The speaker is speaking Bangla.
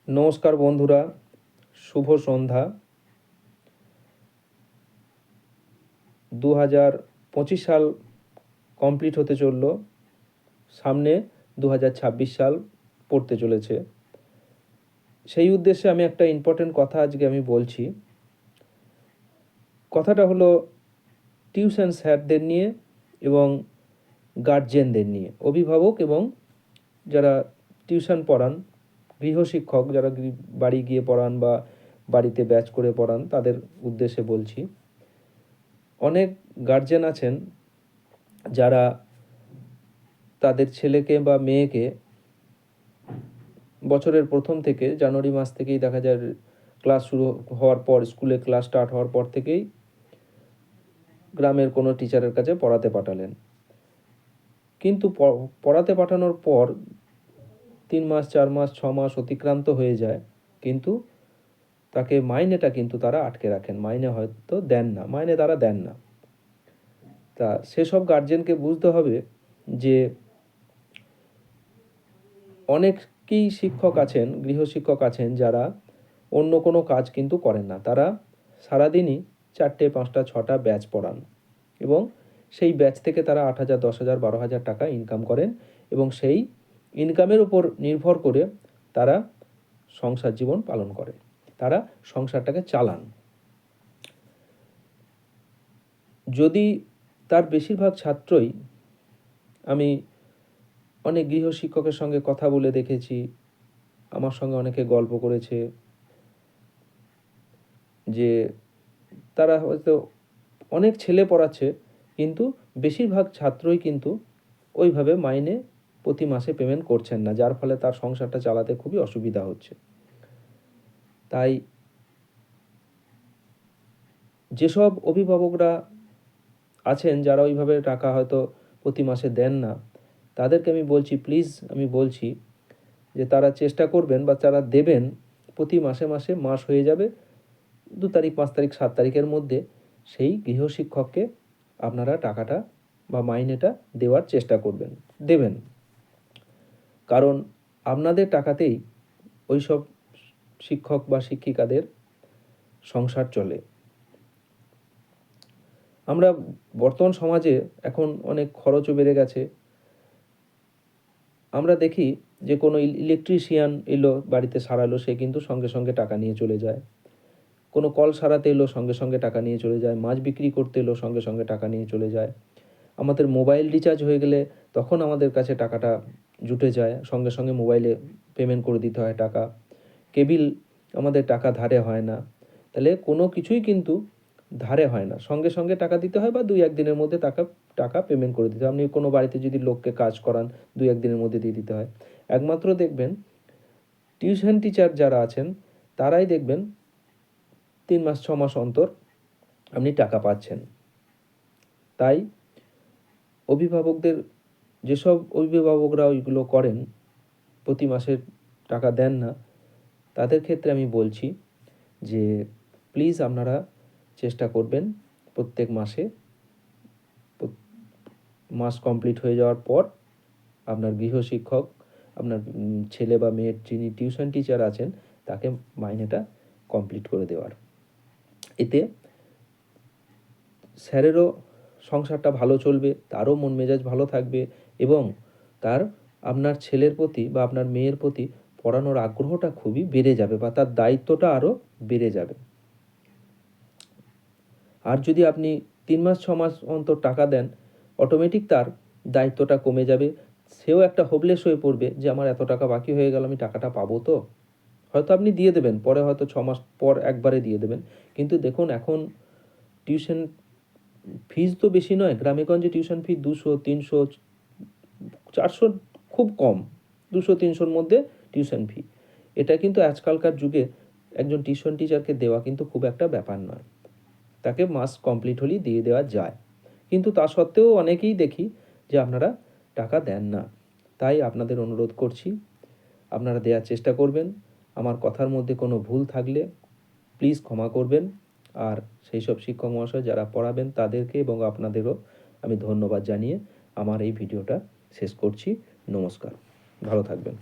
নমস্কার বন্ধুরা, শুভ সন্ধ্যা। 2025 সাল কমপ্লিট হতে চলল, সামনে 2026 সাল পড়তে চলেছে। সেই উদ্দেশ্যে আমি একটা ইম্পর্টেন্ট কথা আজকে আমি বলছি। কথাটা হলো টিউশন স্যারদের নিয়ে এবং গার্জেনদের নিয়ে, অভিভাবক এবং যারা টিউশন পড়ান, গৃহশিক্ষক যারা বাড়ি গিয়ে পড়ান বা বাড়িতে ব্যাচ করে পড়ান, তাদের উদ্দেশ্যে বলছি। অনেক গার্জেন আছেন যারা তাদের ছেলেকে বা মেয়েকে বছরের প্রথম থেকে, জানুয়ারি মাস থেকেই দেখা যায় ক্লাস শুরু হওয়ার পর, স্কুলে ক্লাস স্টার্ট হওয়ার পর থেকেই গ্রামের কোনো টিচারের কাছে পড়াতে পাঠালেন। কিন্তু পড়াতে পাঠানোর পর 3 মাস, 4 মাস, 6 মাস অতিক্রান্ত হয়ে যায়, কিন্তু তাকে মাইনেটা কিন্তু তারা আটকে রাখেন, মাইনে হয়তো দেন না, মাইনে তারা দেন না। তা সেসব গার্জেনকে বুঝতে হবে যে অনেকেই শিক্ষক আছেন, গৃহশিক্ষক আছেন যারা অন্য কোনো কাজ কিন্তু করেন না। তারা সারাদিনই 4টে 5টা 6টা ব্যাচ পড়ান এবং সেই ব্যাচ থেকে তারা 8,000, 10,000, 12,000 টাকা ইনকাম করেন এবং সেই ইনকামের উপর নির্ভর করে তারা সংসার জীবন পালন করে, তারা সংসারটাকে চালান। যদি তার বেশিরভাগ ছাত্রই, আমি অনেক গৃহশিক্ষকের সঙ্গে কথা বলে দেখেছি, আমার সঙ্গে অনেকে গল্প করেছে যে তারা হয়তো অনেক ছেলে পড়াচ্ছে, কিন্তু বেশিরভাগ ছাত্রই কিন্তু ওইভাবে মাইনে প্রতি মাসে পেমেন্ট করছেন না, যার ফলে তার সংসারটা চালাতে খুবই অসুবিধা হচ্ছে। তাই যেসব অভিভাবকরা আছেন যারা ওইভাবে টাকা হয়তো প্রতি মাসে দেন না, তাদেরকে আমি বলছি, প্লিজ আমি বলছি যে তারা চেষ্টা করবেন বা তারা দেবেন প্রতি মাসে মাসে, মাস হয়ে যাবে 2 তারিখ, 5 তারিখ, 7 তারিখের মধ্যে সেই গৃহশিক্ষককে আপনারা টাকাটা বা মাইনেটা দেওয়ার চেষ্টা করবেন, দেবেন। কারণ আপনাদের টাকাতেই ওইসব শিক্ষক বা শিক্ষিকাদের সংসার চলে। আমরা বর্তমান সমাজে এখন অনেক খরচও বেড়ে গেছে। আমরা দেখি যে কোনো ইলেকট্রিশিয়ান এলো, বাড়িতে সারালো, সে কিন্তু সঙ্গে সঙ্গে টাকা নিয়ে চলে যায়। কোনো কল সারাতে এলো, সঙ্গে সঙ্গে টাকা নিয়ে চলে যায়। মাছ বিক্রি করতে এলো, সঙ্গে সঙ্গে টাকা নিয়ে চলে যায়। আমাদের মোবাইল রিচার্জ হয়ে গেলে তখন আমাদের কাছে টাকাটা জুটে যায়, সঙ্গে সঙ্গে মোবাইলে পেমেন্ট করে দিতে হয় টাকা। কেবিল আমাদের টাকা ধারে হয় না। তাহলে কোনো কিছুই কিন্তু ধারে হয় না, সঙ্গে সঙ্গে টাকা দিতে হয় বা 2-1 দিনের মধ্যে টাকা পেমেন্ট করে দিতে হয়। আপনি কোনো বাড়িতে যদি লোককে কাজ করান, 2-1 দিনের মধ্যে দিয়ে দিতে হয়। একমাত্র দেখবেন টিউশন টিচার যারা আছেন তারাই দেখবেন 3 মাস 6 মাস অন্তর আপনি টাকা পাচ্ছেন। তাই অভিভাবকদের, যেসব অভিভাবকরা ওইগুলো করেন, প্রতি মাসে টাকা দেন না, তাদের ক্ষেত্রে আমি বলছি যে প্লিজ আপনারা চেষ্টা করবেন প্রত্যেক মাসে, মাস কমপ্লিট হয়ে যাওয়ার পর আপনার গৃহশিক্ষক, আপনার ছেলে বা মেয়ের যিনি টিউশন টিচার আছেন তাকে মাইনেটা কমপ্লিট করে দেওয়ার। এতে স্যারেরও সংসারটা ভালো চলবে, তারও মন মেজাজ ভালো থাকবে এবং তার আপনার ছেলের প্রতি বা আপনার মেয়ের প্রতি পড়ানোর আগ্রহটা খুবই বেড়ে যাবে বা তার দায়িত্বটা আরও বেড়ে যাবে। আর যদি আপনি 3 মাস 6 মাস অন্তর টাকা দেন, অটোমেটিক তার দায়িত্বটা কমে যাবে। সেও একটা হোপলেস হয়ে পড়বে যে আমার এত টাকা বাকি হয়ে গেল, আমি টাকাটা পাবো তো? হয়তো আপনি দিয়ে দেবেন, পরে হয়তো 6 মাস পর একবারে দিয়ে দেবেন। কিন্তু দেখুন এখন টিউশন ফিজ তো বেশি নয়, গ্রামেগঞ্জে টিউশন ফি 200, 300, 400 খুব কম, 200-300-র মধ্যে টিউশন ফি। এটা কিন্তু আজকালকার যুগে একজন টিউশন টিচারকে দেওয়া কিন্তু খুব একটা ব্যাপার নয়। তাকে মাস কমপ্লিট হলেই দিয়ে দেওয়া যায়, কিন্তু তা সত্ত্বেও অনেকেই দেখি যে আপনারা টাকা দেন না। তাই আপনাদের অনুরোধ করছি, আপনারা দেওয়ার চেষ্টা করবেন। আমার কথার মধ্যে কোনো ভুল থাকলে প্লিজ ক্ষমা করবেন। আর সেই সব শিক্ষক মহাশয় যারা পড়াবেন তাদেরকে এবং আপনাদেরও আমি ধন্যবাদ জানিয়ে আমার এই ভিডিওটা শেষ করছি। নমস্কার, ভালো থাকবেন।